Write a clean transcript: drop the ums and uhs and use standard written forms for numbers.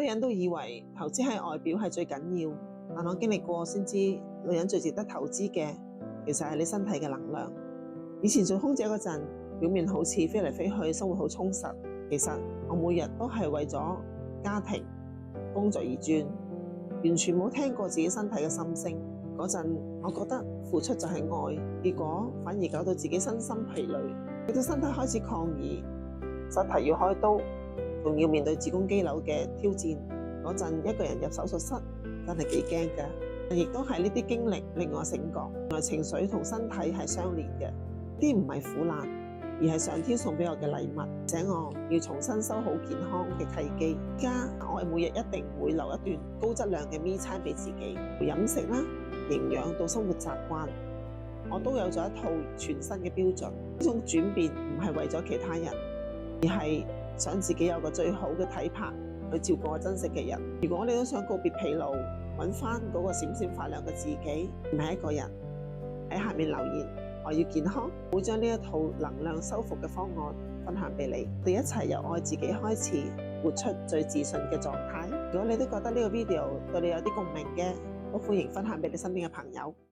女人都以為投資喺外表係最緊要，但我經歷過先知，女人最值得投資嘅其實係你身體嘅能量。以前做空姐嗰陣，表面好似飛嚟飛去，生活好充實，其實我每日都係為咗家庭、工作而轉，完全冇聽過自己身體嘅心聲。嗰陣我覺得付出就係愛，結果反而搞到自己身心疲累，直到身體開始抗議，膝頭要開刀，仲要面對子宮肌瘤嘅挑戰。嗰陣一個人入手術室真係幾驚㗎，亦都係呢啲經歷令我醒覺，原來情緒同身體係相連嘅，啲唔係苦難，而係上天送俾我嘅禮物，請我要重新修好健康嘅契機。而家我每日一定會留一段高質量嘅咪餐俾自己，飲食啦、營養到生活習慣，我都有咗一套全新嘅標準。呢種轉變唔係為咗其他人，而係想自己有個最好嘅體魄去照顧我珍惜嘅人。如果你都想告別疲勞，揾翻嗰個閃閃發亮嘅自己，唔係一個人，喺下面留言我要健康，會將呢一套能量修復嘅方案分享俾你。我哋一齊由愛自己開始，活出最自信嘅狀態。如果你都覺得呢個 video 對你有啲共鳴嘅，都歡迎分享俾你身邊嘅朋友。